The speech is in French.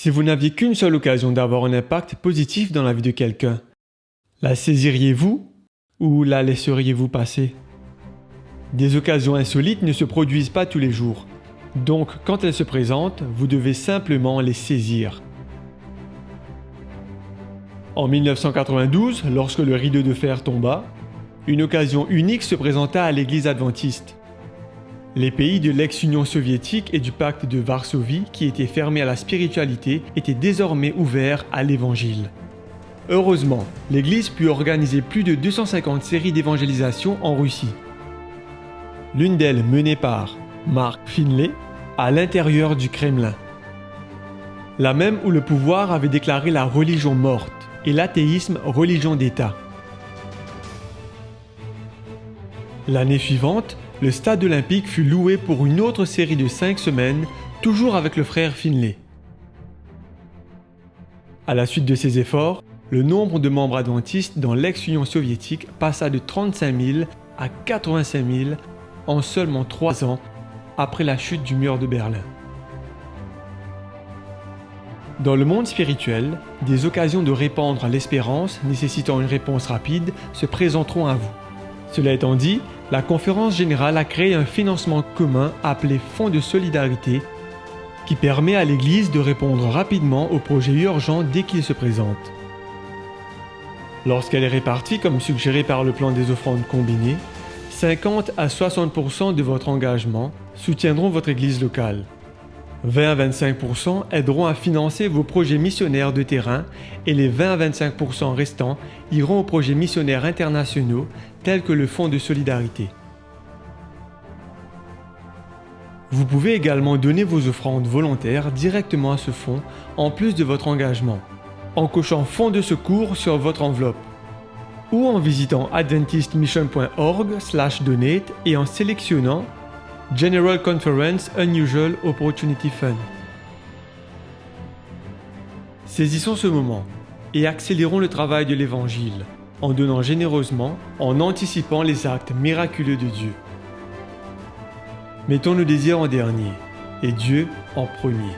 Si vous n'aviez qu'une seule occasion d'avoir un impact positif dans la vie de quelqu'un, la saisiriez-vous ou la laisseriez-vous passer? Des occasions insolites ne se produisent pas tous les jours. Donc, quand elles se présentent, vous devez simplement les saisir. En 1992, lorsque le rideau de fer tomba, une occasion unique se présenta à l'Église adventiste. Les pays de l'ex-Union soviétique et du pacte de Varsovie, qui étaient fermés à la spiritualité, étaient désormais ouverts à l'Évangile. Heureusement, l'Église put organiser plus de 250 séries d'évangélisation en Russie. L'une d'elles menée par Mark Finlay, à l'intérieur du Kremlin. La même où le pouvoir avait déclaré la religion morte et l'athéisme religion d'État. L'année suivante, le stade olympique fut loué pour une autre série de 5 semaines, toujours avec le frère Finlay. À la suite de ces efforts, le nombre de membres adventistes dans l'ex-Union soviétique passa de 35 000 à 85 000 en seulement 3 ans après la chute du mur de Berlin. Dans le monde spirituel, des occasions de répandre l'espérance nécessitant une réponse rapide se présenteront à vous. Cela étant dit, la Conférence générale a créé un financement commun appelé Fonds de solidarité qui permet à l'Église de répondre rapidement aux projets urgents dès qu'ils se présentent. Lorsqu'elle est répartie comme suggéré par le plan des offrandes combinées, 50 à 60% de votre engagement soutiendront votre Église locale. 20 à 25% aideront à financer vos projets missionnaires de terrain et les 20 à 25% restants iront aux projets missionnaires internationaux tels que le Fonds de solidarité. Vous pouvez également donner vos offrandes volontaires directement à ce fonds en plus de votre engagement, en cochant Fonds de secours sur votre enveloppe ou en visitant adventistmission.org/donate et en sélectionnant General Conference Unusual Opportunity Fund. Saisissons ce moment et accélérons le travail de l'Évangile en donnant généreusement, en anticipant les actes miraculeux de Dieu. Mettons nos désirs en dernier et Dieu en premier.